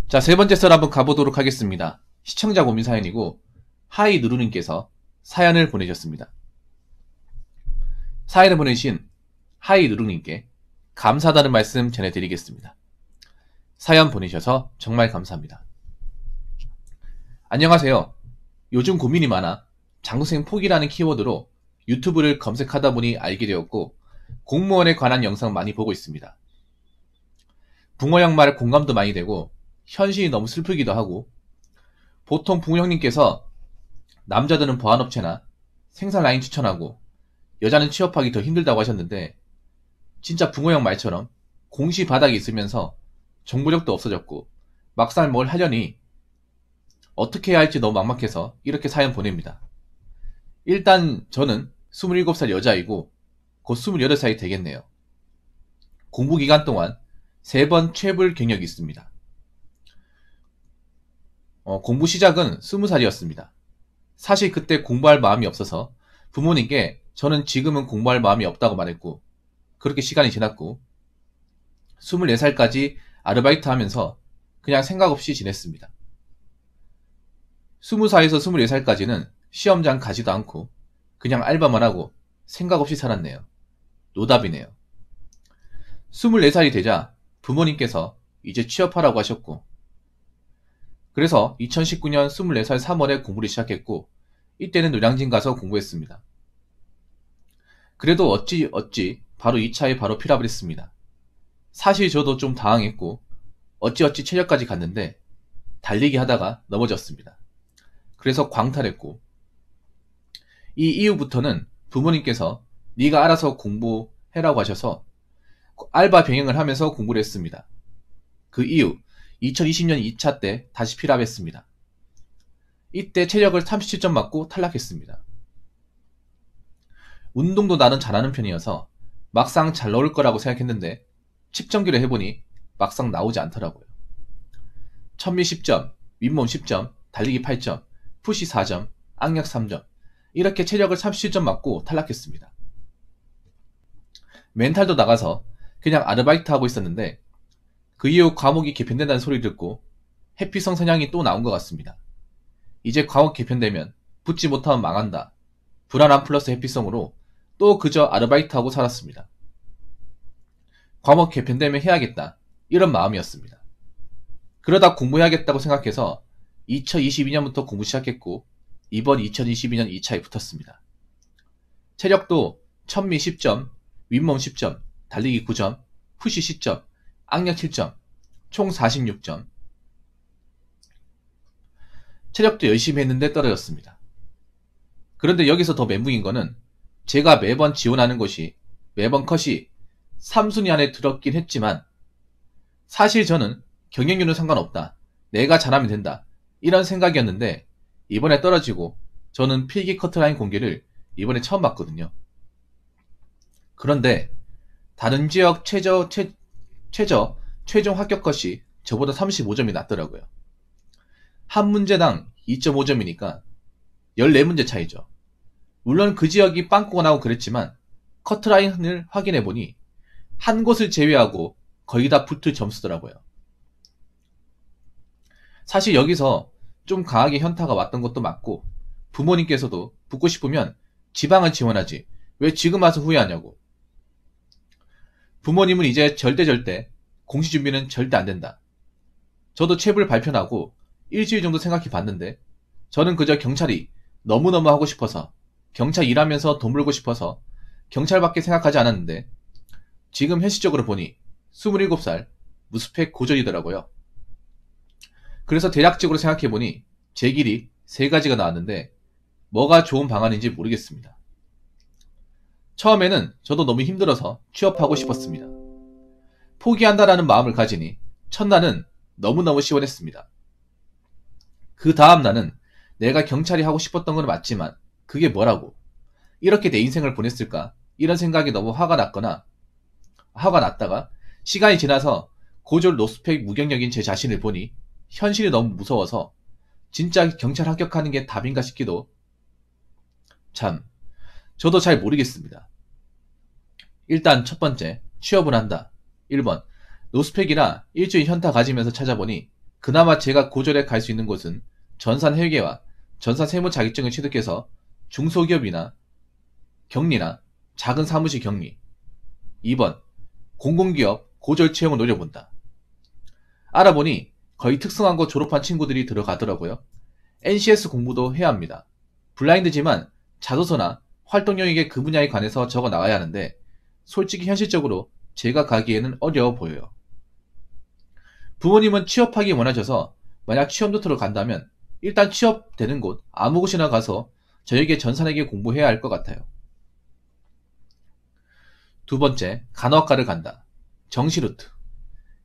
자, 세 번째 썰 한번 가보도록 하겠습니다. 시청자 고민 사연이고, 하이 누루님께서 사연을 보내셨습니다. 사연을 보내신 하이 누루님께 감사하다는 말씀 전해드리겠습니다. 사연 보내셔서 정말 감사합니다. 안녕하세요. 요즘 고민이 많아 장생 포기라는 키워드로 유튜브를 검색하다 보니 알게 되었고, 공무원에 관한 영상 많이 보고 있습니다. 붕어 형 말 공감도 많이 되고 현실이 너무 슬프기도 하고, 보통 붕어 형님께서 남자들은 보안업체나 생산 라인 추천하고 여자는 취업하기 더 힘들다고 하셨는데, 진짜 붕어 형 말처럼 공시 바닥에 있으면서 정보력도 없어졌고 막상 뭘 하려니 어떻게 해야 할지 너무 막막해서 이렇게 사연 보냅니다. 일단 저는 27살 여자이고 곧 28살이 되겠네요. 공부 기간 동안 3번 체불 경력이 있습니다. 공부 시작은 20살이었습니다. 사실 그때 공부할 마음이 없어서 부모님께 저는 지금은 공부할 마음이 없다고 말했고, 그렇게 시간이 지났고 24살까지 아르바이트 하면서 그냥 생각 없이 지냈습니다. 20살에서 24살까지는 시험장 가지도 않고 그냥 알바만 하고 생각 없이 살았네요. 노답이네요. 24살이 되자 부모님께서 이제 취업하라고 하셨고, 그래서 2019년 24살 3월에 공부를 시작했고, 이때는 노량진 가서 공부했습니다. 그래도 어찌 바로 2차에 바로 필압을 했습니다. 사실 저도 좀 당황했고 어찌 체력까지 갔는데 달리기 하다가 넘어졌습니다. 그래서 광탈했고, 이 이후부터는 부모님께서 네가 알아서 공부해라고 하셔서 알바 병행을 하면서 공부를 했습니다. 그 이후 2020년 2차 때 다시 필압했습니다. 이때 체력을 37점 맞고 탈락했습니다. 운동도 나는 잘하는 편이어서 막상 잘 나올 거라고 생각했는데 측정기를 해보니 막상 나오지 않더라고요. 천미 10점, 윗몸 10점, 달리기 8점, 푸시 4점, 악력 3점, 이렇게 체력을 37점 맞고 탈락했습니다. 멘탈도 나가서 그냥 아르바이트 하고 있었는데, 그 이후 과목이 개편된다는 소리 듣고 회피성 성향이 또 나온 것 같습니다. 이제 과목 개편되면 붙지 못하면 망한다, 불안함 플러스 회피성으로 또 그저 아르바이트하고 살았습니다. 과목 개편되면 해야겠다, 이런 마음이었습니다. 그러다 공부해야겠다고 생각해서 2022년부터 공부 시작했고, 이번 2022년 2차에 붙었습니다. 체력도 천미 10점, 윗몸 10점, 달리기 9점, 푸시 10점, 악력 7점, 총 46점. 체력도 열심히 했는데 떨어졌습니다. 그런데 여기서 더 멘붕인 거는 제가 매번 지원하는 곳이 매번 컷이 3순위 안에 들었긴 했지만, 사실 저는 경쟁률은 상관없다, 내가 잘하면 된다, 이런 생각이었는데 이번에 떨어지고 저는 필기 커트라인 공개를 이번에 처음 봤거든요. 그런데 다른 지역 최종 합격 컷이 저보다 35점이 낮더라고요. 한 문제당 2.5점이니까 14문제 차이죠. 물론 그 지역이 빵꾸가 나고 그랬지만 커트라인을 확인해보니 한 곳을 제외하고 거의 다 붙을 점수더라고요. 사실 여기서 좀 강하게 현타가 왔던 것도 맞고, 부모님께서도 붙고 싶으면 지방을 지원하지 왜 지금 와서 후회하냐고. 부모님은 이제 절대 공시준비는 절대 안된다. 저도 체불 발표나고 일주일 정도 생각해 봤는데, 저는 그저 경찰이 너무너무 하고 싶어서, 경찰 일하면서 돈 벌고 싶어서 경찰밖에 생각하지 않았는데, 지금 현실적으로 보니 27살 무스펙 고졸이더라고요. 그래서 대략적으로 생각해보니 제 길이 3가지가 나왔는데 뭐가 좋은 방안인지 모르겠습니다. 처음에는 저도 너무 힘들어서 취업하고 싶었습니다. 포기한다라는 마음을 가지니 첫날은 너무너무 시원했습니다. 그 다음날은 내가 경찰이 하고 싶었던 건 맞지만 그게 뭐라고, 이렇게 내 인생을 보냈을까, 이런 생각이 너무 화가 났다가 시간이 지나서 고졸 노스펙 무경력인 제 자신을 보니 현실이 너무 무서워서 진짜 경찰 합격하는 게 답인가 싶기도. 참, 저도 잘 모르겠습니다. 일단 첫 번째, 취업을 한다. 1번, 노스펙이라 일주일 현타 가지면서 찾아보니 그나마 제가 고졸에 갈 수 있는 곳은 전산회계와 전산세무 자격증을 취득해서 중소기업이나 격리나 작은 사무실 격리. 2번, 공공기업 고졸 채용을 노려본다. 알아보니 거의 특성화고 졸업한 친구들이 들어가더라고요. NCS 공부도 해야 합니다. 블라인드지만 자소서나 활동 영역의 그 분야에 관해서 적어 나가야 하는데 솔직히 현실적으로 제가 가기에는 어려워 보여요. 부모님은 취업하기 원하셔서 만약 취업 루트로 간다면 일단 취업되는 곳 아무 곳이나 가서 저에게 전산회계 공부해야 할 것 같아요. 두 번째, 간호학과를 간다. 정시 루트.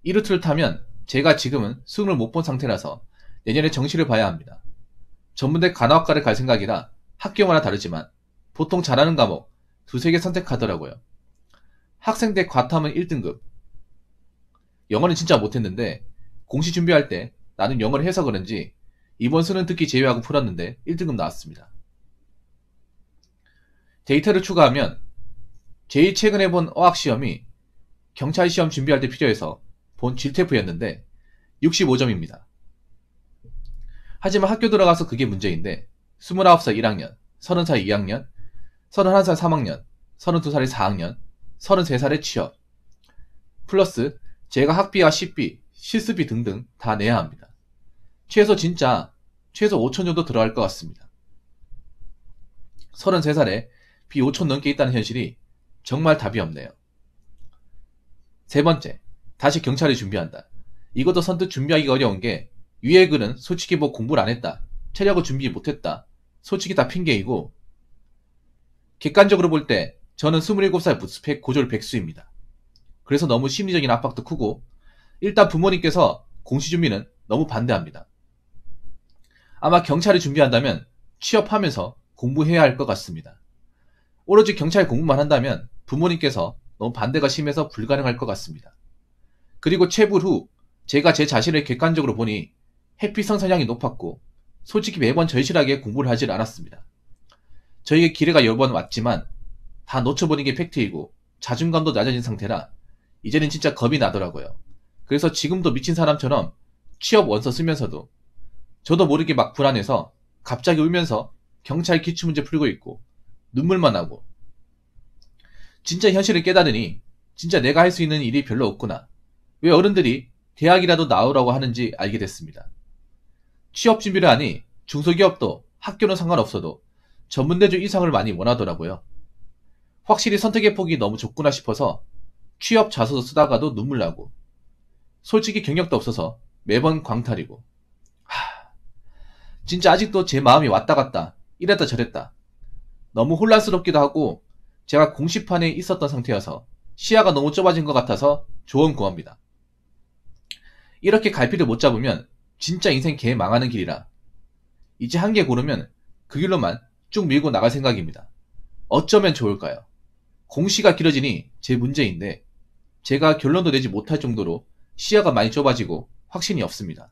이 루트를 타면 제가 지금은 수능을 못 본 상태라서 내년에 정시를 봐야 합니다. 전문대 간호학과를 갈 생각이라 학교마다 다르지만 보통 잘하는 과목 두세 개 선택하더라고요. 학생대 과탐은 1등급. 영어는 진짜 못했는데 공시 준비할 때 나는 영어를 해서 그런지 이번 수능 듣기 제외하고 풀었는데 1등급 나왔습니다. 데이터를 추가하면 제일 최근에 본 어학시험이 경찰 시험 준비할 때 필요해서 본 질테프였는데 65점입니다. 하지만 학교 들어가서 그게 문제인데 29살 1학년, 30살 2학년, 31살 3학년, 32살에 4학년, 33살에 취업 플러스 제가 학비와 식비, 실습비 등등 다 내야 합니다. 최소 5천 정도 들어갈 것 같습니다. 33살에 비 5천 넘게 있다는 현실이 정말 답이 없네요. 세 번째, 다시 경찰을 준비한다. 이것도 선뜻 준비하기가 어려운 게 위에 글은 솔직히 뭐 공부를 안 했다, 체력을 준비 못했다, 솔직히 다 핑계이고 객관적으로 볼 때 저는 27살 무스펙 고졸 백수입니다. 그래서 너무 심리적인 압박도 크고 일단 부모님께서 공시 준비는 너무 반대합니다. 아마 경찰을 준비한다면 취업하면서 공부해야 할 것 같습니다. 오로지 경찰 공부만 한다면 부모님께서 너무 반대가 심해서 불가능할 것 같습니다. 그리고 체불 후 제가 제 자신을 객관적으로 보니 회피성 성향이 높았고 솔직히 매번 절실하게 공부를 하질 않았습니다. 저에게 기회가 여러 번 왔지만 다 놓쳐버린 게 팩트이고 자존감도 낮아진 상태라 이제는 진짜 겁이 나더라고요. 그래서 지금도 미친 사람처럼 취업 원서 쓰면서도 저도 모르게 막 불안해서 갑자기 울면서 경찰 기출문제 풀고 있고 눈물만 나고 진짜 현실을 깨달으니 진짜 내가 할 수 있는 일이 별로 없구나. 왜 어른들이 대학이라도 나오라고 하는지 알게 됐습니다. 취업 준비를 하니 중소기업도 학교는 상관없어도 전문대주 이상을 많이 원하더라고요. 확실히 선택의 폭이 너무 좁구나 싶어서 취업 자소서 쓰다가도 눈물 나고 솔직히 경력도 없어서 매번 광탈이고 진짜 아직도 제 마음이 왔다 갔다 이랬다 저랬다 너무 혼란스럽기도 하고 제가 공시판에 있었던 상태여서 시야가 너무 좁아진 것 같아서 조언 구합니다. 이렇게 갈피를 못 잡으면 진짜 인생 개 망하는 길이라 이제 한 개 고르면 그 길로만 쭉 밀고 나갈 생각입니다. 어쩌면 좋을까요? 공시가 길어지니 제 문제인데 제가 결론도 내지 못할 정도로 시야가 많이 좁아지고 확신이 없습니다.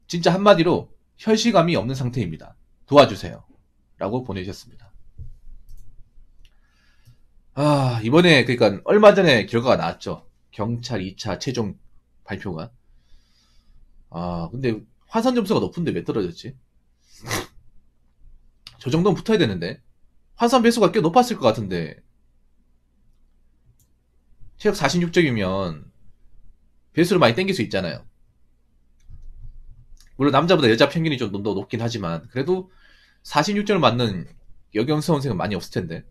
진짜 한마디로 현실감이 없는 상태입니다. 도와주세요. 라고 보내주셨습니다. 이번에 그러니까 얼마 전에 결과가 나왔죠. 경찰 2차 최종 발표가. 근데 환산 점수가 높은데 왜 떨어졌지? 저 정도는 붙어야 되는데 환산 배수가 꽤 높았을 것 같은데 체력 46점이면 배수를 많이 땡길 수 있잖아요. 물론 남자보다 여자 평균이 좀 더 높긴 하지만 그래도 46점을 맞는 여경 수험생은 많이 없을 텐데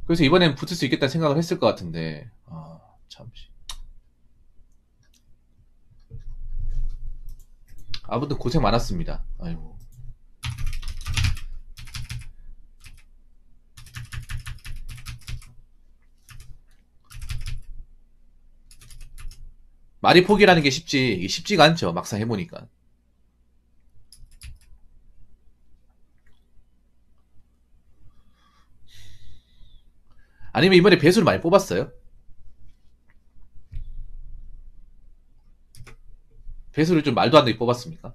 그래서 이번엔 붙을 수 있겠다는 생각을 했을 것 같은데 참. 아무튼 고생 많았습니다. 아이고. 말이 포기라는 게 쉽지가 않죠. 막상 해보니까. 아니면 이번에 배수를 많이 뽑았어요? 배수를 좀 말도 안 되게 뽑았습니까?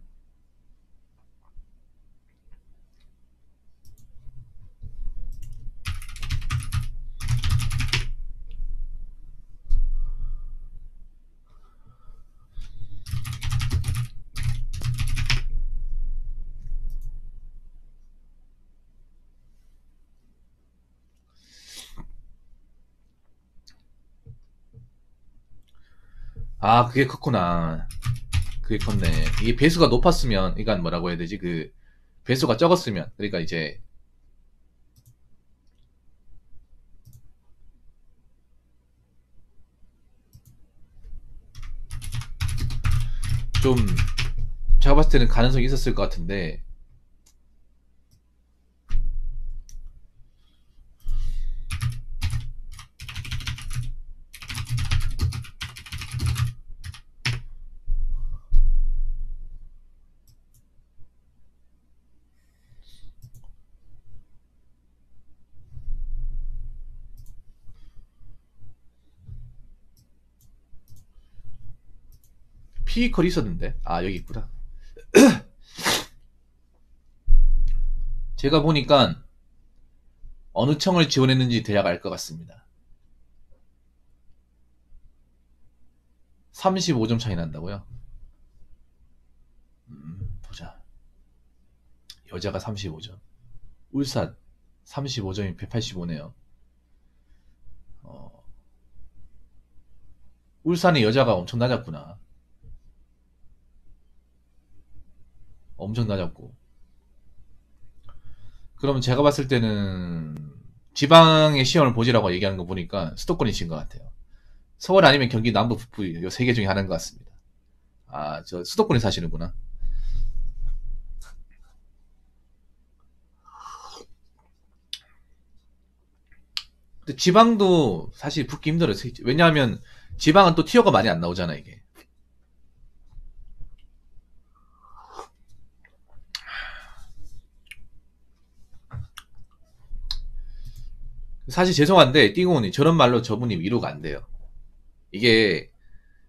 아, 그게 컸구나. 그게 컸네. 이게 배수가 높았으면, 이건 뭐라고 해야 되지? 그, 배수가 적었으면, 그러니까 이제, 좀, 제가 봤을 때는 가능성이 있었을 것 같은데, 피지컬이 있었는데, 아, 여기 있구나. 제가 보니까, 어느 청을 지원했는지 대략 알 것 같습니다. 35점 차이 난다고요? 보자. 여자가 35점. 울산, 35점이 185네요. 울산의 여자가 엄청 낮았구나. 엄청 낮았고. 그러면 제가 봤을 때는 지방의 시험을 보지라고 얘기하는 거 보니까 수도권이신 것 같아요. 서울 아니면 경기 남부 북부 이 세 개 중에 하나인 것 같습니다. 아, 저 수도권에 사시는구나. 근데 지방도 사실 붙기 힘들어요. 왜냐하면 지방은 또 티어가 많이 안 나오잖아, 이게. 사실 죄송한데 띵호님 저런 말로 저분이 위로가 안 돼요. 이게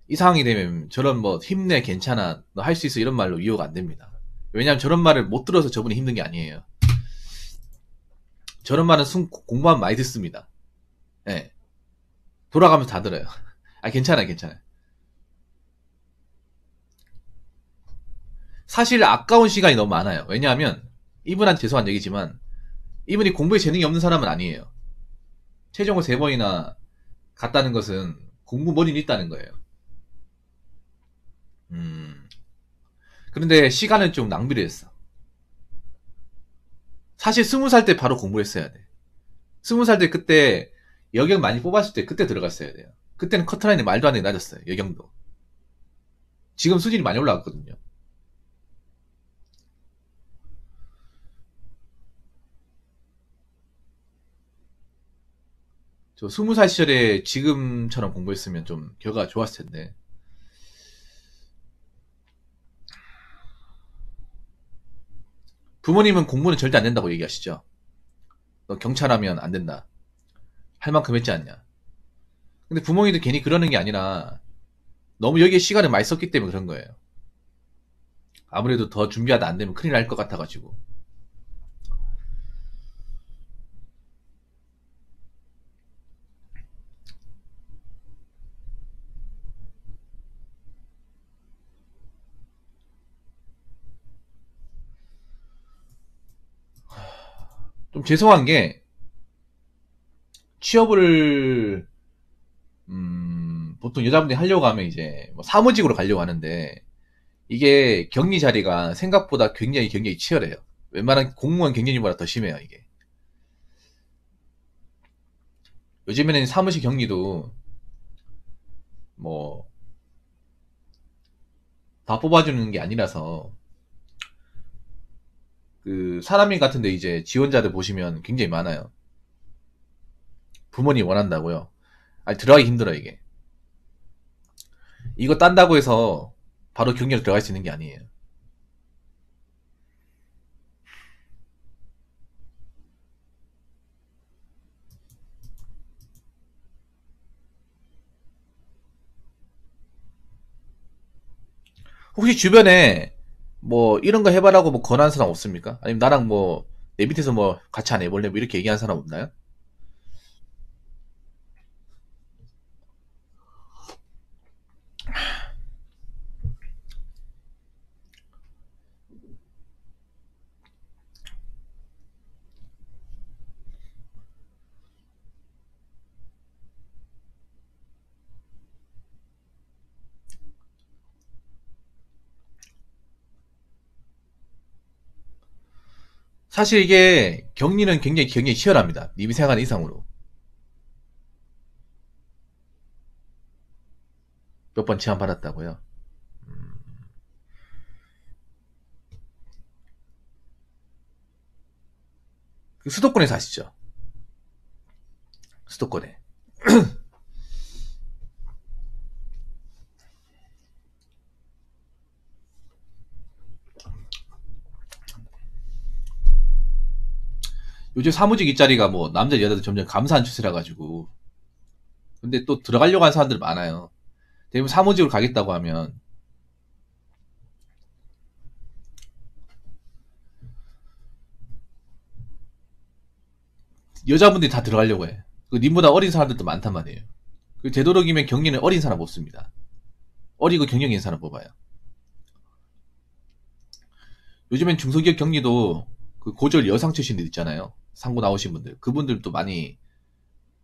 이 상황이 되면 저런 뭐 힘내 괜찮아 너 할 수 있어 이런 말로 위로가 안 됩니다. 왜냐하면 저런 말을 못 들어서 저분이 힘든 게 아니에요. 저런 말은 공부하면 많이 듣습니다. 예. 돌아가면서 다 들어요. 아 괜찮아요 괜찮아요. 사실 아까운 시간이 너무 많아요. 왜냐하면 이분한테 죄송한 얘기지만 이분이 공부에 재능이 없는 사람은 아니에요. 최종을 3번이나 갔다는 것은 공부 머리는 있다는 거예요. 음. 그런데 시간은 좀 낭비를 했어. 사실 20살 때 바로 공부했어야 돼. 20살 때 그때 여경 많이 뽑았을 때 그때 들어갔어야 돼요. 그때는 커트라인이 말도 안 되게 낮았어요. 여경도. 지금 수준이 많이 올라갔거든요. 저 20살 시절에 지금처럼 공부했으면 좀 결과가 좋았을 텐데. 부모님은 공부는 절대 안 된다고 얘기하시죠. 너 경찰하면 안 된다. 할 만큼 했지 않냐. 근데 부모님도 괜히 그러는 게 아니라 너무 여기에 시간을 많이 썼기 때문에 그런 거예요. 아무래도 더 준비하다 안 되면 큰일 날 것 같아가지고. 좀 죄송한 게 취업을 보통 여자분들이 하려고 하면 이제 뭐 사무직으로 가려고 하는데 이게 격리 자리가 생각보다 굉장히 경쟁이 치열해요. 웬만한 공무원 경쟁률보다 더 심해요, 이게. 요즘에는 사무실 격리도 뭐 다 뽑아주는 게 아니라서 그 사람인 같은데 이제 지원자들 보시면 굉장히 많아요. 부모님 원한다고요. 아니 들어가기 힘들어 이게. 이거 딴다고 해서 바로 경리로 들어갈 수 있는 게 아니에요. 혹시 주변에 뭐 이런 거 해봐라고 뭐 권하는 사람 없습니까? 아니면 나랑 뭐 내 밑에서 뭐 같이 안 해볼래? 뭐 이렇게 얘기하는 사람 없나요? 사실 이게 격리는 굉장히 치열합니다. 님이 생각하는 이상으로. 몇 번 제안 받았다고요? 그 수도권에 사시죠? 수도권에. 요즘 사무직 일자리가 뭐 남자 여자들 점점 감소한 추세라 가지고. 근데 또 들어가려고 하는 사람들 많아요. 대부분 사무직으로 가겠다고 하면 여자분들이 다 들어가려고 해. 그 님보다 어린 사람들도 많단 말이에요. 그 되도록이면 격리는 어린 사람 뽑습니다. 어리고 경력 있는 사람 뽑아요. 요즘엔 중소기업 격리도 그 고졸 여성 출신들 있잖아요. 상고 나오신 분들. 그분들도 많이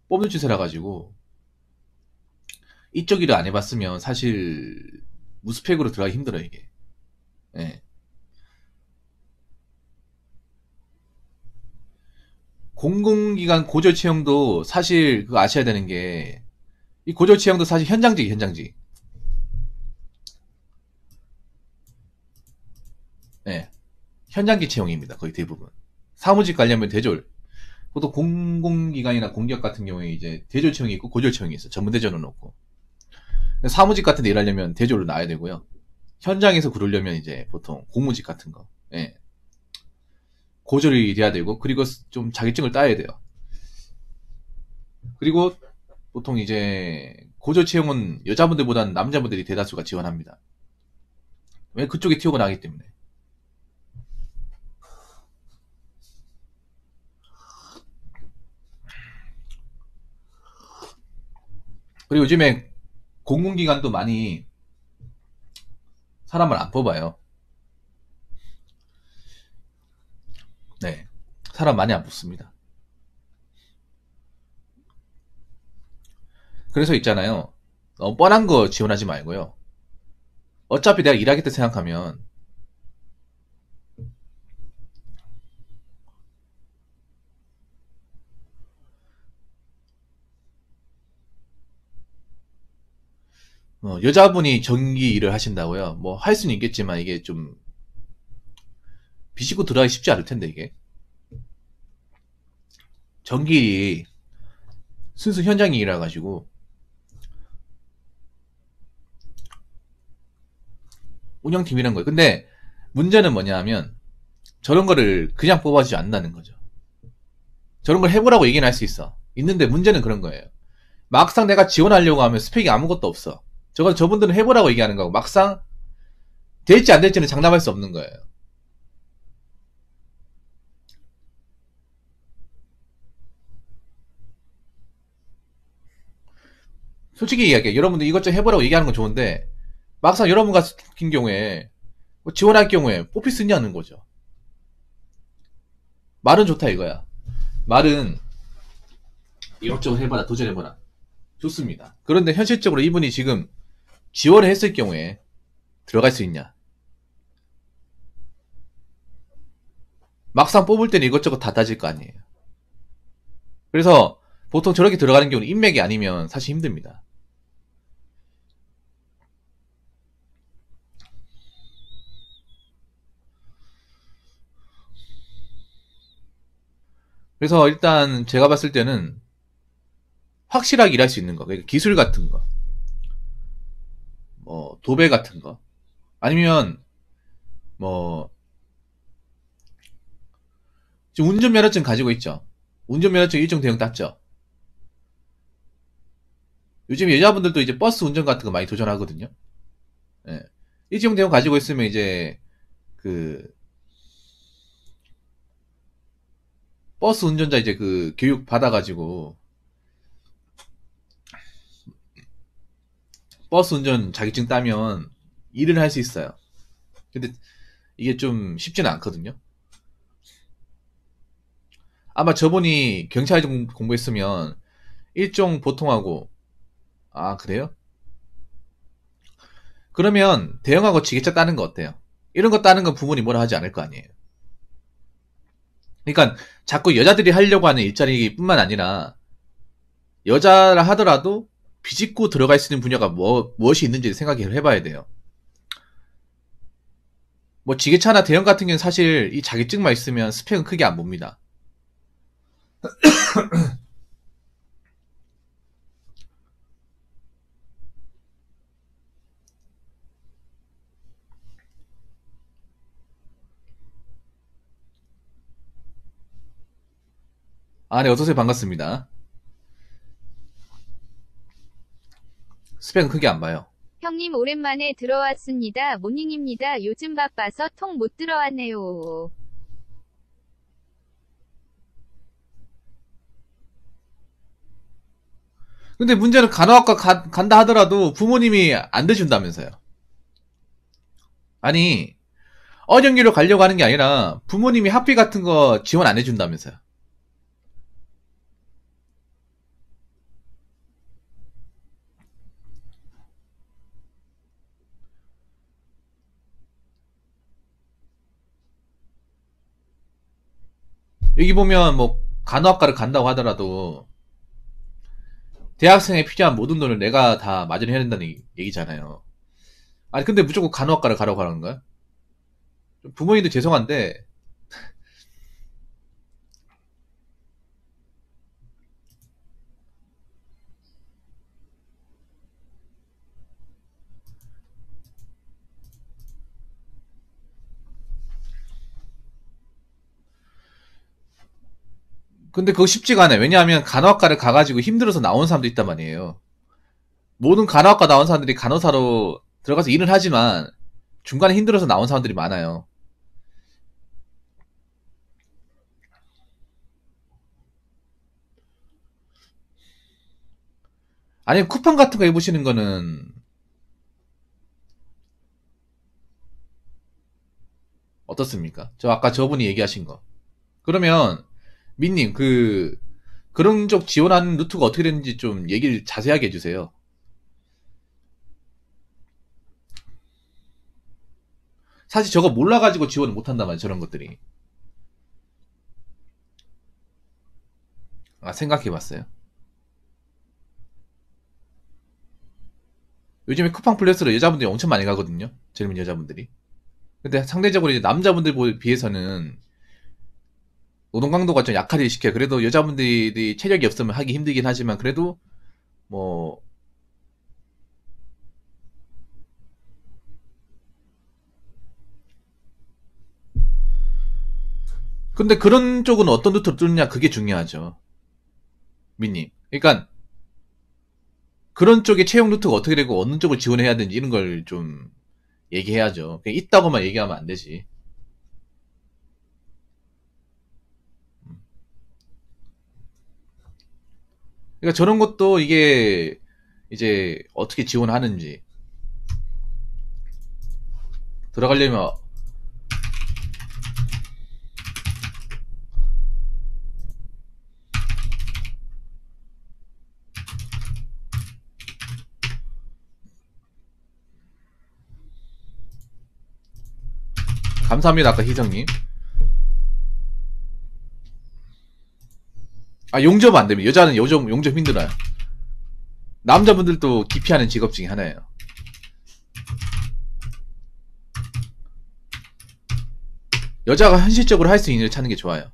뽑는 추세라 가지고 이쪽 일을 안 해봤으면 사실 무스펙으로 들어가기 힘들어요, 이게. 예. 공공기관 고졸 채용도 사실 그거 아셔야 되는 게, 이 고졸 채용도 사실 현장직. 예. 현장직 채용입니다, 거의 대부분. 사무직 가려면 대졸. 보통 공공기관이나 공기업 같은 경우에 이제 대졸 채용이 있고 고졸 채용이 있어. 전문 대졸은 없고. 사무직 같은 데 일하려면 대졸로 나와야 되고요. 현장에서 그러려면 이제 보통 공무직 같은 거. 예. 고졸이 돼야 되고, 그리고 좀 자격증을 따야 돼요. 그리고 보통 이제 고졸 채용은 여자분들보다는 남자분들이 대다수가 지원합니다. 왜? 그쪽에 튀어가 나기 때문에. 그리고 요즘에 공공기관도 많이 사람을 안 뽑아요. 네. 사람 많이 안 뽑습니다. 그래서 있잖아요. 너무 뻔한 거 지원하지 말고요. 어차피 내가 일하겠다 생각하면 여자분이 전기 일을 하신다고요? 뭐 할 수는 있겠지만 이게 좀 비집고 들어가기 쉽지 않을 텐데 이게. 전기 순수 현장 일이라 가지고 운영팀이란 거예요. 근데 문제는 뭐냐면 저런 거를 그냥 뽑아주지 않는다는 거죠. 저런 걸 해보라고 얘기는 할 수 있어. 있는데 문제는 그런 거예요. 막상 내가 지원하려고 하면 스펙이 아무것도 없어. 저분들은 해보라고 얘기하는 거고 막상 될지 안 될지는 장담할 수 없는 거예요. 솔직히 얘기할게요. 여러분들 이것저것 해보라고 얘기하는 건 좋은데 막상 여러분 같은 경우에 뭐 지원할 경우에 뽑힐 수 있냐는 거죠. 말은 좋다 이거야. 말은 이것저것 해봐라, 도전해봐라. 좋습니다. 그런데 현실적으로 이분이 지금 지원을 했을 경우에 들어갈 수 있냐? 막상 뽑을 때는 이것저것 다 따질 거 아니에요. 그래서 보통 저렇게 들어가는 경우는 인맥이 아니면 사실 힘듭니다. 그래서 일단 제가 봤을 때는 확실하게 일할 수 있는 거, 그러니까 기술 같은 거, 뭐 도배 같은 거, 아니면 뭐 지금 운전면허증 가지고 있죠. 운전면허증 일정 대형 땄죠. 요즘 여자분들도 이제 버스 운전 같은 거 많이 도전하거든요. 예. 일정 대형 가지고 있으면 이제 그 버스 운전자 이제 그 교육 받아가지고 버스 운전 자격증 따면 일을 할 수 있어요. 근데 이게 좀 쉽지는 않거든요. 아마 저분이 경찰 공부했으면 일종 보통하고, 아 그래요? 그러면 대형하고 지게차 따는 거 어때요? 이런 거 따는 건 부모님 뭐라 하지 않을 거 아니에요. 그러니까 자꾸 여자들이 하려고 하는 일자리뿐만 아니라 여자라 하더라도 비집고 들어갈 수 있는 분야가 무엇이 있는지 생각을 해봐야 돼요. 뭐 지게차나 대형 같은 경우는 사실 이 자격증만 있으면 스펙은 크게 안 봅니다. 아, 네, 어서오세요. 반갑습니다. 스펙은 크게 안 봐요. 형님 오랜만에 들어왔습니다. 모닝입니다. 요즘 바빠서 통 못 들어왔네요. 근데 문제는 간호학과 간다 하더라도 부모님이 안 대준다면서요. 아니, 어영리로 가려고 하는 게 아니라 부모님이 학비 같은 거 지원 안 해준다면서요. 여기 보면 뭐 간호학과를 간다고 하더라도 대학생에 필요한 모든 돈을 내가 다 마련해야 된다는 얘기잖아요. 아니 근데 무조건 간호학과를 가라고 하는 거야? 부모님도 죄송한데 근데 그거 쉽지가 않아요. 왜냐하면 간호학과를 가가지고 힘들어서 나온 사람도 있단 말이에요. 모든 간호학과 나온 사람들이 간호사로 들어가서 일을 하지만 중간에 힘들어서 나온 사람들이 많아요. 아니면 쿠팡 같은 거 해보시는 거는 어떻습니까? 저 아까 저분이 얘기하신 거. 그러면 민님 그런 쪽 지원하는 루트가 어떻게 되는지 좀 얘기를 자세하게 해주세요. 사실 저거 몰라가지고 지원을 못한단 말이에요. 저런 것들이. 아, 생각해봤어요. 요즘에 쿠팡 플러스로 여자분들이 엄청 많이 가거든요. 젊은 여자분들이. 근데 상대적으로 이제 남자분들 비해서는 노동 강도가 좀 약하게 시켜요. 그래도 여자분들이 체력이 없으면 하기 힘들긴 하지만 그래도 뭐 근데 그런 쪽은 어떤 루트로 뚫느냐 그게 중요하죠. 민님. 그러니까 그런 쪽의 채용 루트가 어떻게 되고 어느 쪽을 지원해야 되는지 이런 걸 좀 얘기해야죠. 그냥 있다고만 얘기하면 안 되지. 그러니까 저런 것도 이게 이제 어떻게 지원하는지 들어가려면 감사합니다. 아까 희성님. 아 용접 안 됩니다. 여자는 용접 힘들어요. 남자분들도 기피하는 직업 중에 하나예요. 여자가 현실적으로 할 수 있는 일 찾는 게 좋아요.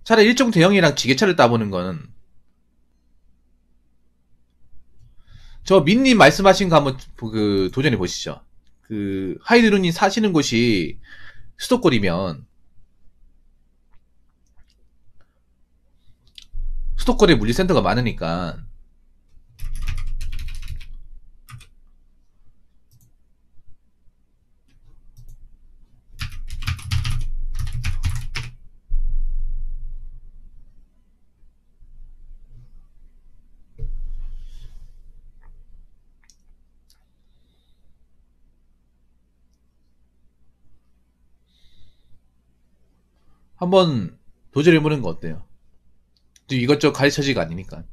차라리 일종 대형이랑 지게차를 따보는 거는 저 민님 말씀하신 거 한번 도전해 보시죠. 하이드루님 사시는 곳이 수도권이면 수도권에 물리센터가 많으니까 한번 도전해보는 거 어때요? 이것저것 가르쳐지가 아니니까.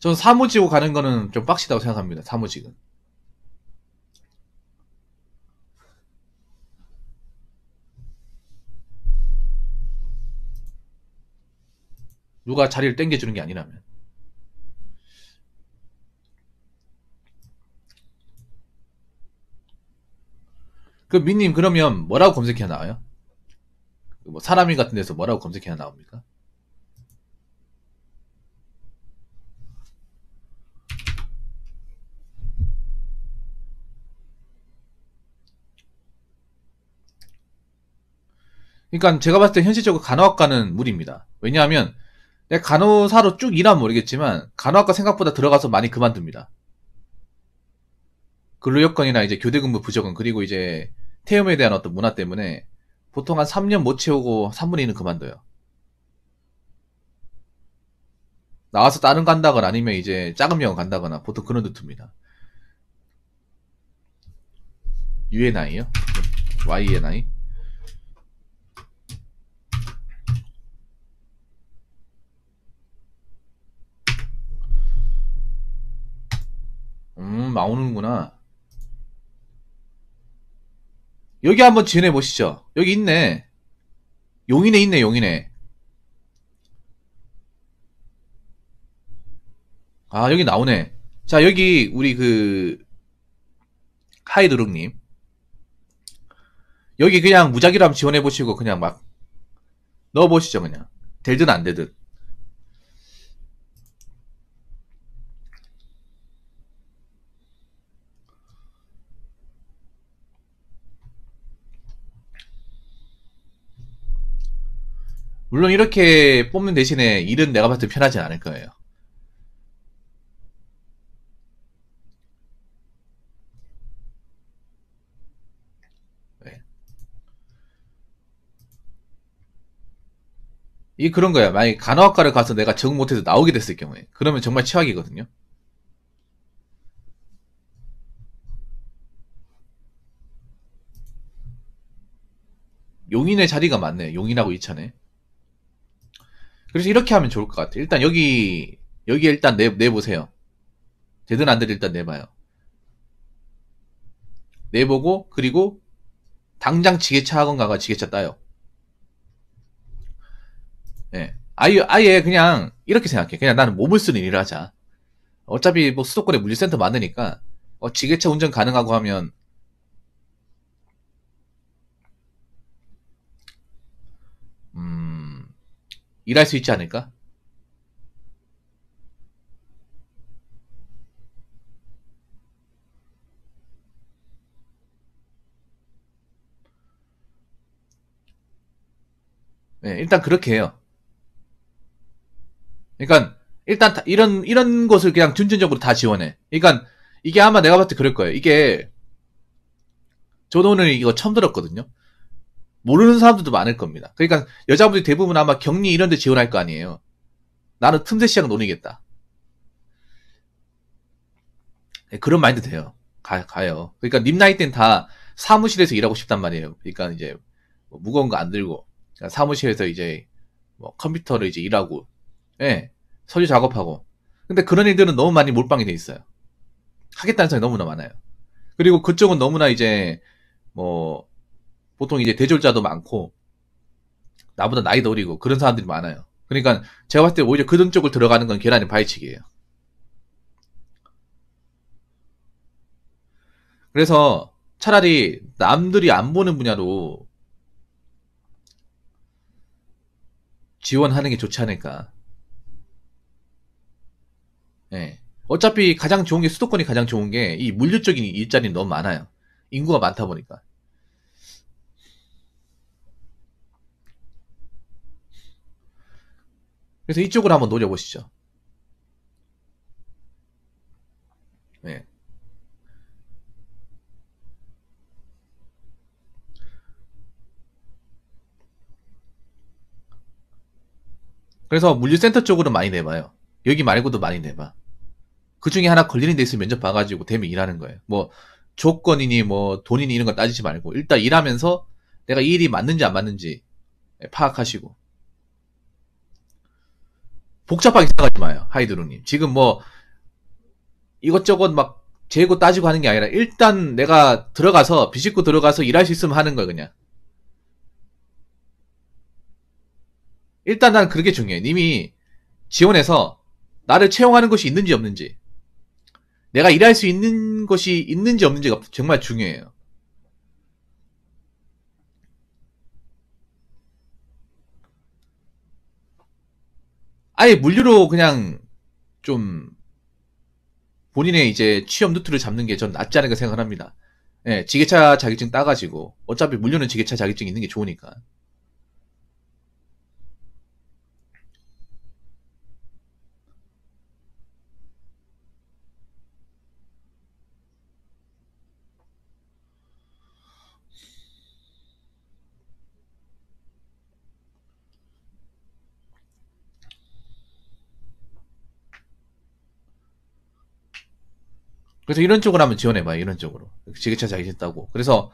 저는 사무직으로 가는 거는 좀 빡시다고 생각합니다. 사무직은. 누가 자리를 땡겨주는 게 아니라면. 그 민님 그러면 뭐라고 검색해야 나와요? 뭐 사람이 같은 데서 뭐라고 검색해야 나옵니까? 그러니까 제가 봤을 때 현실적으로 간호학과는 무리입니다. 왜냐하면 내가 간호사로 쭉 일하면 모르겠지만 간호학과 생각보다 들어가서 많이 그만둡니다. 근로 여건이나 이제 교대 근무 부족은 그리고 이제 태움에 대한 어떤 문화 때문에 보통 한 3년 못 채우고 3분의 1은 그만둬요. 나와서 다른 간다거나 아니면 이제 작은 병원 간다거나 보통 그런 루트입니다. UNI요? YNI? 나오는구나. 여기 한번 지원해 보시죠. 여기 있네. 용인에 있네, 용인에. 아, 여기 나오네. 자, 여기 우리 하이드룩님. 여기 그냥 무작위로 한번 지원해 보시고 그냥 막 넣어 보시죠, 그냥. 되든 안 되든. 물론 이렇게 뽑는 대신에 일은 내가 봤을 때 편하진 않을 거예요. 네. 이 그런 거야. 만약에 간호학과를 가서 내가 적응 못해서 나오게 됐을 경우에. 그러면 정말 최악이거든요. 용인의 자리가 많네. 용인하고 이천에. 그래서 이렇게 하면 좋을 것 같아요. 일단 여기에 일단 내보세요. 되든 안 되든 일단 내봐요. 내보고, 그리고 당장 지게차 학원 가가 지게차 따요. 예. 아예 그냥 이렇게 생각해. 그냥 나는 몸을 쓰는 일을 하자. 어차피 뭐 수도권에 물류센터 많으니까 지게차 운전 가능하고 하면 일할 수 있지 않을까? 네, 일단 그렇게 해요. 그러니까 일단 이런 것을 그냥 중점적으로 다 지원해. 그러니까 이게 아마 내가 봤을 때 그럴 거예요. 이게 저도 오늘 이거 처음 들었거든요. 모르는 사람들도 많을 겁니다. 그러니까 여자분들이 대부분 아마 격리 이런 데 지원할 거 아니에요. 나는 틈새 시장 노리겠다. 네, 그런 마인드 돼요. 가요. 그러니까 님 나이 땐 다 사무실에서 일하고 싶단 말이에요. 그러니까 이제 뭐 무거운 거 안 들고 그러니까 사무실에서 이제 뭐 컴퓨터를 이제 일하고 예, 서류 작업하고. 근데 그런 일들은 너무 많이 몰빵이 돼 있어요. 하겠다는 사람이 너무나 많아요. 그리고 그쪽은 너무나 이제 뭐 보통 이제 대졸자도 많고 나보다 나이도 어리고 그런 사람들이 많아요. 그러니까 제가 봤을 때 오히려 그런 쪽을 들어가는 건 계란의 바위치기예요. 그래서 차라리 남들이 안 보는 분야로 지원하는 게 좋지 않을까. 예. 어차피 가장 좋은 게 수도권이 가장 좋은 게 이 물류 쪽인 일자리는 너무 많아요. 인구가 많다 보니까. 그래서 이쪽으로 한번 노려보시죠. 예. 그래서 물류센터 쪽으로 많이 내봐요. 여기 말고도 많이 내봐. 그 중에 하나 걸리는 데 있으면 면접 봐가지고 되면 일하는 거예요. 뭐 조건이니 뭐 돈이니 이런 거 따지지 말고 일단 일하면서 내가 이 일이 맞는지 안 맞는지 파악하시고. 복잡하게 생각하지 마요. 하이드로님. 지금 뭐 이것저것 막 재고 따지고 하는 게 아니라 일단 내가 들어가서 비집고 들어가서 일할 수 있으면 하는 거야 그냥. 일단 난 그게 중요해. 님이 지원해서 나를 채용하는 것이 있는지 없는지, 내가 일할 수 있는 것이 있는지 없는지가 정말 중요해요. 아예 물류로 그냥 좀 본인의 이제 취업 루트를 잡는 게 전 낫지 않을까 생각을 합니다. 예, 지게차 자격증 따가지고 어차피 물류는 지게차 자격증 있는 게 좋으니까. 그래서 이런 쪽으로 한번 지원해봐요. 이런 쪽으로 지게차 자격증 따고. 그래서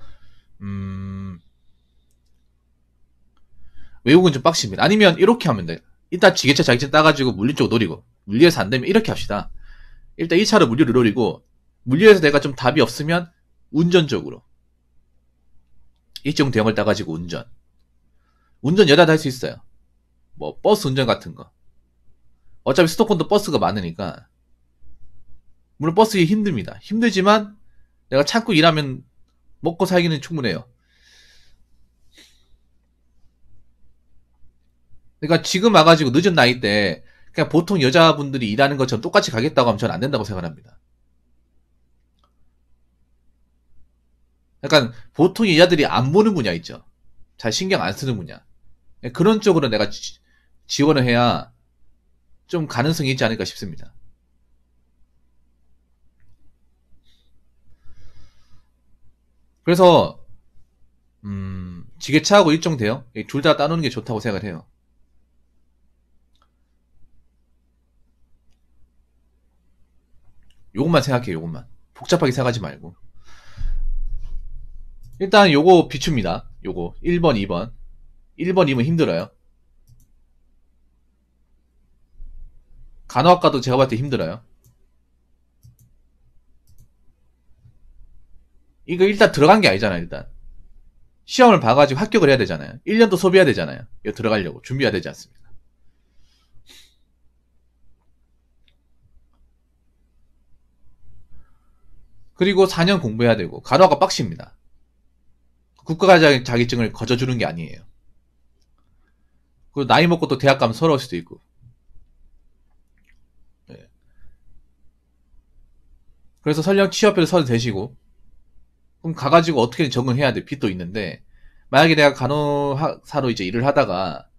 외국은 좀 빡십니다. 아니면 이렇게 하면 돼요. 일단 지게차 자격증 따가지고 물류 쪽 노리고, 물류에서 안 되면 이렇게 합시다. 일단 1차로 물류를 노리고, 물류에서 내가 좀 답이 없으면 운전 쪽으로 일정 대형을 따가지고 운전 여자도 할 수 있어요. 뭐 버스 운전 같은 거. 어차피 수도권도 버스가 많으니까. 물론 버스 일 힘듭니다. 힘들지만 내가 참고 일하면 먹고 살기는 충분해요. 그러니까 지금 와가지고 늦은 나이 때 그냥 보통 여자분들이 일하는 것처럼 똑같이 가겠다고 하면 저는 안 된다고 생각합니다. 약간 보통 여자들이 안 보는 분야 있죠. 잘 신경 안 쓰는 분야. 그런 쪽으로 내가 지원을 해야 좀 가능성이 있지 않을까 싶습니다. 그래서 지게차하고 일정 대형 둘 다 따놓는 게 좋다고 생각을 해요. 요것만 생각해. 요것만 복잡하게 생각하지 말고. 일단 요거 비춥니다. 요거 1번 2번 1번 2번 힘들어요. 간호학과도 제가 봤을 때 힘들어요. 이거 일단 들어간 게 아니잖아요. 일단 시험을 봐가지고 합격을 해야 되잖아요. 1년도 소비해야 되잖아요. 이거 들어가려고 준비해야 되지 않습니까? 그리고 4년 공부해야 되고, 간호학과 빡십니다. 국가 자격증을 거저주는 게 아니에요. 그리고 나이 먹고 또 대학 가면 서러울 수도 있고. 네. 그래서 설령 취업해도 서도 되시고, 그럼 가가지고 어떻게든 적응해야 돼. 빚도 있는데, 만약에 내가 간호사로 이제 일을 하다가,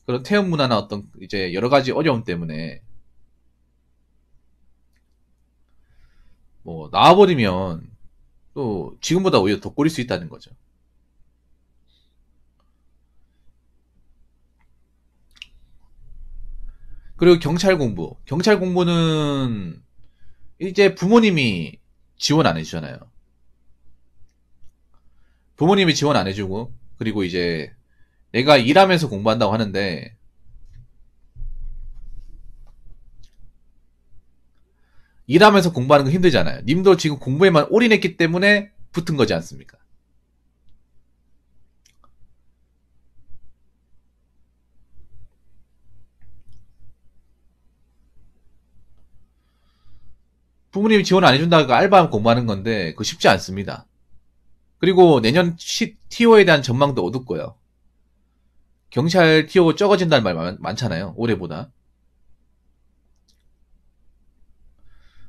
그런 태움 문화나 어떤 이제 여러 가지 어려움 때문에, 뭐, 나와버리면, 또, 지금보다 오히려 더 꼬릴 수 있다는 거죠. 그리고 경찰 공부. 경찰 공부는, 이제 부모님이 지원 안 해주잖아요. 부모님이 지원 안 해주고, 그리고 이제, 내가 일하면서 공부한다고 하는데, 일하면서 공부하는 거 힘들잖아요. 님도 지금 공부에만 올인했기 때문에 붙은 거지 않습니까? 부모님이 지원 안 해준다고 알바하면 공부하는 건데 그거 쉽지 않습니다. 그리고 내년 TO에 대한 전망도 어둡고요. 경찰 TO 적어진다는 말 많잖아요. 올해보다.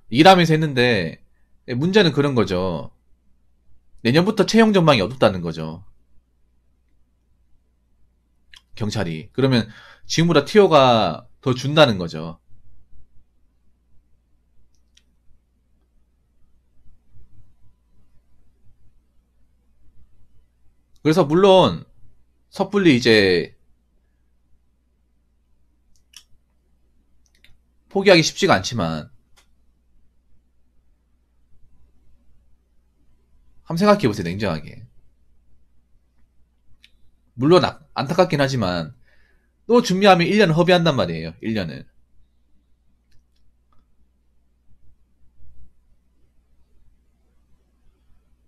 일하면서 했는데 문제는 그런 거죠. 내년부터 채용 전망이 어둡다는 거죠. 경찰이. 그러면 지금보다 TO가 더 준다는 거죠. 그래서 물론 섣불리 이제 포기하기 쉽지가 않지만 한번 생각해보세요. 냉정하게. 물론 안타깝긴 하지만 또 준비하면 1년 허비한단 말이에요. 1년을.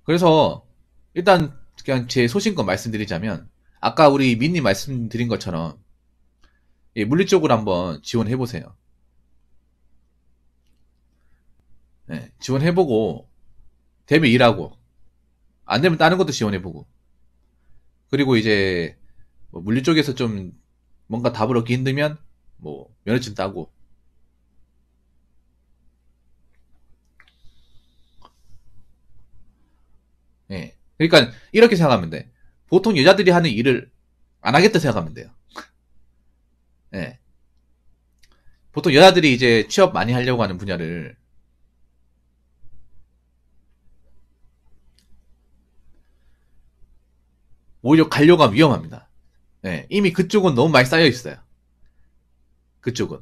그래서 일단 그냥 제 소신껏 말씀드리자면 아까 우리 민님 말씀드린 것처럼 예, 물리 쪽으로 한번 지원해보세요. 예, 지원해보고 되면 일하고 안 되면 다른 것도 지원해보고 그리고 이제 뭐 물리 쪽에서 좀 뭔가 답을 얻기 힘들면 뭐 면허증 따고 예. 그러니까 이렇게 생각하면 돼. 보통 여자들이 하는 일을 안 하겠다 생각하면 돼요. 예. 보통 여자들이 이제 취업 많이 하려고 하는 분야를 오히려 가려고 하면 위험합니다. 예. 이미 그쪽은 너무 많이 쌓여 있어요. 그쪽은.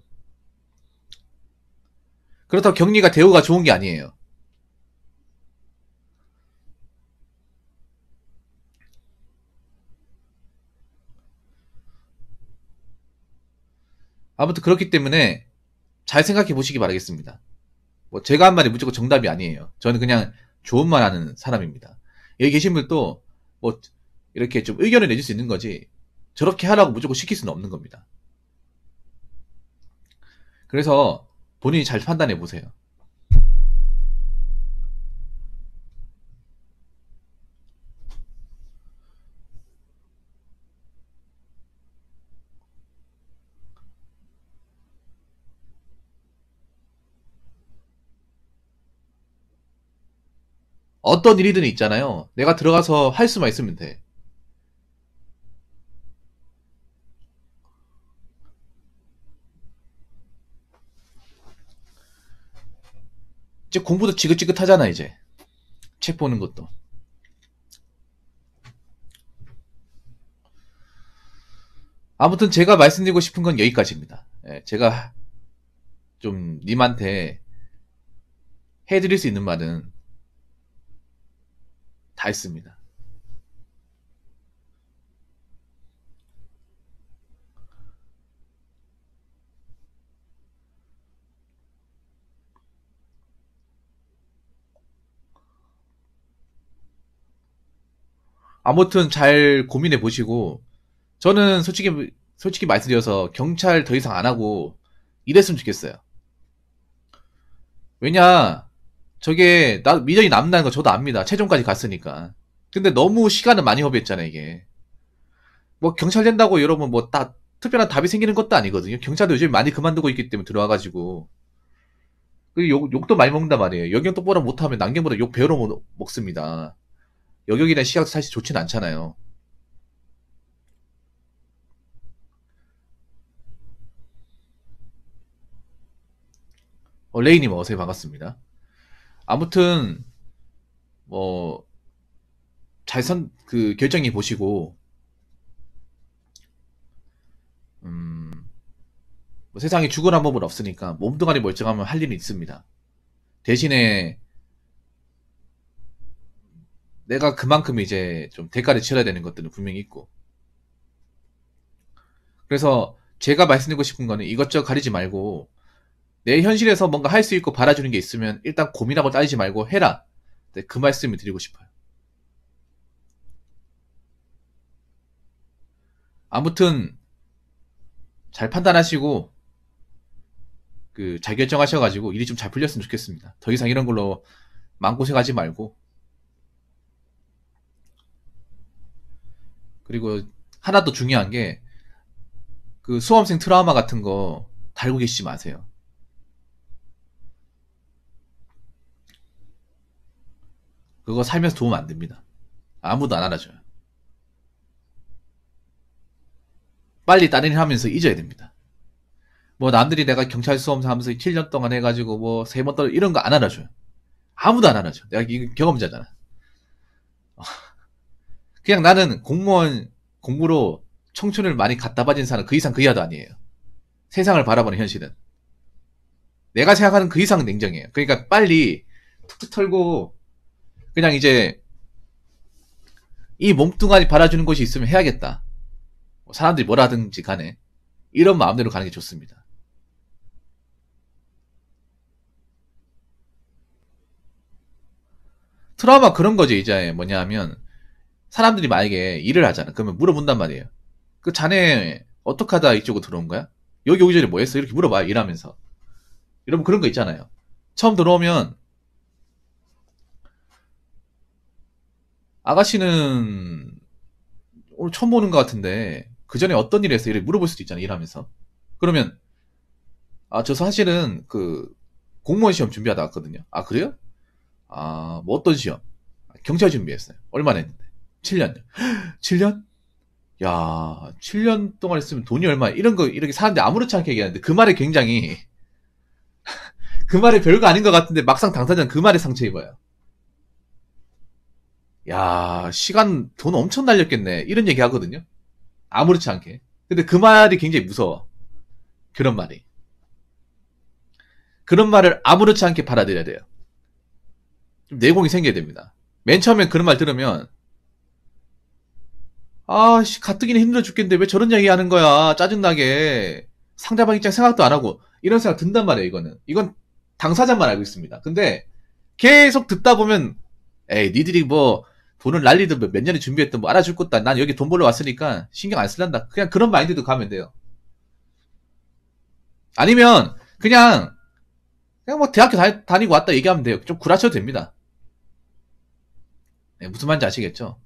그렇다고 격리가 대우가 좋은 게 아니에요. 아무튼 그렇기 때문에 잘 생각해 보시기 바라겠습니다. 뭐 제가 한 말이 무조건 정답이 아니에요. 저는 그냥 좋은 말 하는 사람입니다. 여기 계신 분도 뭐 이렇게 좀 의견을 내줄 수 있는 거지 저렇게 하라고 무조건 시킬 수는 없는 겁니다. 그래서 본인이 잘 판단해 보세요. 어떤 일이든 있잖아요. 내가 들어가서 할 수만 있으면 돼. 이제 공부도 지긋지긋하잖아 이제. 책 보는 것도. 아무튼 제가 말씀드리고 싶은 건 여기까지입니다. 예, 제가 좀 님한테 해드릴 수 있는 말은 다 했습니다. 아무튼 잘 고민해 보시고 저는 솔직히 말씀드려서 경찰 더 이상 안 하고 이랬으면 좋겠어요. 왜냐 저게 미련이 남는다는 거 저도 압니다. 최종까지 갔으니까. 근데 너무 시간을 많이 허비했잖아요 이게. 뭐 경찰 된다고 여러분 뭐 딱 특별한 답이 생기는 것도 아니거든요. 경찰도 요즘 많이 그만두고 있기 때문에 들어와가지고 그 욕도 많이 먹는단 말이에요. 여경 똑바로 못하면 남경보다 욕 배우러 먹습니다. 여경이란 시각도 사실 좋진 않잖아요. 레이님 어서요 반갑습니다. 아무튼 뭐 그 결정해 보시고 뭐 세상에 죽으란 법은 없으니까 몸뚱아리 멀쩡하면 할 일은 있습니다. 대신에 내가 그만큼 이제 좀 대가를 치러야 되는 것들은 분명히 있고 그래서 제가 말씀드리고 싶은 거는 이것저것 가리지 말고 내 현실에서 뭔가 할 수 있고 바라주는 게 있으면 일단 고민하고 따지지 말고 해라. 네, 그 말씀을 드리고 싶어요. 아무튼 잘 판단하시고 그 잘 결정하셔가지고 일이 좀 잘 풀렸으면 좋겠습니다. 더 이상 이런 걸로 마음고생하지 말고 그리고 하나 더 중요한 게 그 수험생 트라우마 같은 거 달고 계시지 마세요. 그거 살면서 도움 안 됩니다. 아무도 안 알아줘요. 빨리 다른 일 하면서 잊어야 됩니다. 뭐 남들이 내가 경찰 수험사 하면서 7년 동안 해가지고 뭐 3번 떨어 이런 거 안 알아줘요. 아무도 안 알아줘. 내가 이거 경험자잖아. 그냥 나는 공무원 공부로 청춘을 많이 갖다 바친 사람 그 이상 그 이하도 아니에요. 세상을 바라보는 현실은. 내가 생각하는 그 이상 냉정해요. 그러니까 빨리 툭툭 털고 그냥 이제 이 몸뚱아리 바라주는 곳이 있으면 해야겠다. 사람들이 뭐라 하든지 간에 이런 마음대로 가는 게 좋습니다. 트라우마 그런 거지, 이제 뭐냐면, 사람들이 만약에 일을 하잖아. 그러면 물어본단 말이에요. 그 자네, 어떻게 하다 이쪽으로 들어온 거야? 여기 오기 전에 뭐 했어? 이렇게 물어봐요, 일하면서. 여러분 그런 거 있잖아요. 처음 들어오면, 아가씨는 오늘 처음 보는 것 같은데, 그 전에 어떤 일 했어? 이렇게 물어볼 수도 있잖아요, 일하면서. 그러면, 아, 저 사실은 공무원 시험 준비하다 왔거든요. 아, 그래요? 아, 뭐 어떤 시험? 경찰 준비했어요. 얼마나 했는데? 7년요. 7년? 야, 7년 동안 했으면 돈이 얼마, 이런 거, 이렇게 사람들이 아무렇지 않게 얘기하는데, 그 말에 굉장히, 그 말에 별거 아닌 것 같은데, 막상 당사자는 그 말에 상처 입어요. 야, 시간, 돈 엄청 날렸겠네. 이런 얘기 하거든요. 아무렇지 않게. 근데 그 말이 굉장히 무서워. 그런 말이. 그런 말을 아무렇지 않게 받아들여야 돼요. 좀 내공이 생겨야 됩니다. 맨 처음엔 그런 말 들으면, 아, 씨, 가뜩이나 힘들어 죽겠는데 왜 저런 얘기 하는 거야. 짜증나게. 상대방 입장 생각도 안 하고. 이런 생각 든단 말이에요, 이거는. 이건 당사자만 알고 있습니다. 근데 계속 듣다 보면, 에이, 니들이 뭐, 돈을 날리든 몇 년에 준비했든 뭐 알아줄 것도 난 여기 돈 벌러 왔으니까 신경 안 쓸란다. 그냥 그런 마인드도 가면 돼요. 아니면, 그냥 뭐 대학교 다니고 왔다 얘기하면 돼요. 좀 구라쳐도 됩니다. 네, 무슨 말인지 아시겠죠?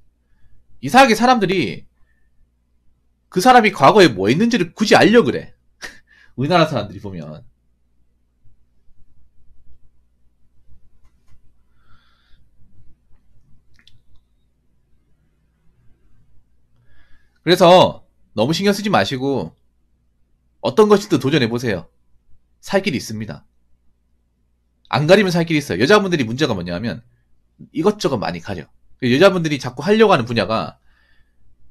이상하게 사람들이 그 사람이 과거에 뭐 했는지를 굳이 알려 그래. 우리나라 사람들이 보면. 그래서 너무 신경 쓰지 마시고 어떤 것이든 도전해보세요. 살 길이 있습니다. 안 가리면 살 길이 있어요. 여자분들이 문제가 뭐냐면 이것저것 많이 가려. 여자분들이 자꾸 하려고 하는 분야가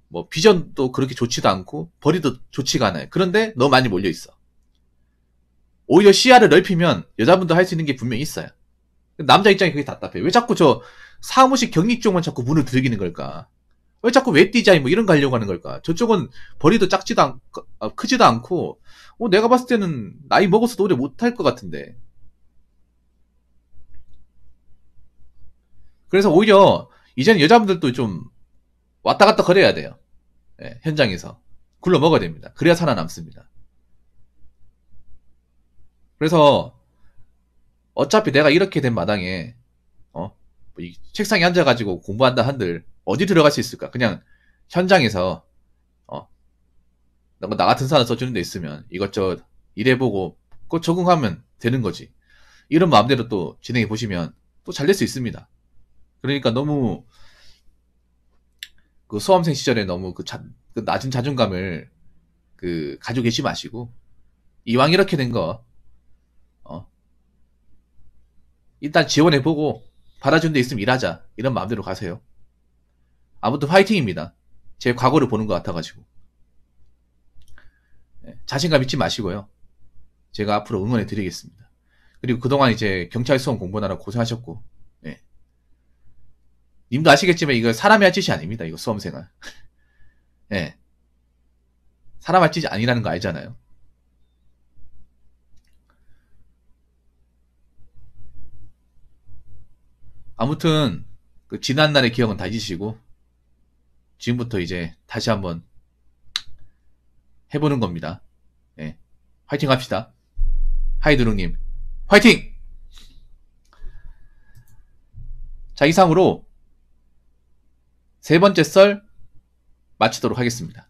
뭐 비전도 그렇게 좋지도 않고 벌이도 좋지가 않아요. 그런데 너무 많이 몰려있어. 오히려 시야를 넓히면 여자분도 할 수 있는 게 분명히 있어요. 남자 입장이 그게 답답해. 왜 자꾸 저 사무실 경리 쪽만 자꾸 문을 들기는 걸까? 왜 자꾸 웹 디자인 뭐 이런 거 하려고 하는 걸까? 저쪽은 벌이도 작지도 않고, 크지도 않고, 내가 봤을 때는 나이 먹어서도 오래 못할 것 같은데. 그래서 오히려 이제는 여자분들도 좀 왔다 갔다 거려야 돼요. 예, 현장에서. 굴러 먹어야 됩니다. 그래야 살아남습니다. 그래서 어차피 내가 이렇게 된 마당에, 이 책상에 앉아가지고 공부한다 한들 어디 들어갈 수 있을까? 그냥 현장에서, 나 같은 사람 써주는 데 있으면 이것저것 일해보고 꼭 적응하면 되는 거지. 이런 마음대로 또 진행해 보시면 또 잘 될 수 있습니다. 그러니까 너무 그 수험생 시절에 너무 그 낮은 자존감을 가지고 계시 마시고 이왕 이렇게 된 거, 일단 지원해보고 받아준 데 있으면 일하자. 이런 마음대로 가세요. 아무튼 화이팅입니다. 제 과거를 보는 것 같아가지고. 자신감 잊지 마시고요. 제가 앞으로 응원해 드리겠습니다. 그리고 그동안 이제 경찰 수험 공부하느라 고생하셨고, 예. 님도 아시겠지만 이거 사람이 할 짓이 아닙니다. 이거 수험생활. 예. 사람 할 짓이 아니라는 거 알잖아요. 아무튼 그 지난날의 기억은 다 잊으시고 지금부터 이제 다시 한번 해보는 겁니다. 예. 화이팅 합시다. 하이드롱님 화이팅! 자, 이상으로 세 번째 썰 마치도록 하겠습니다.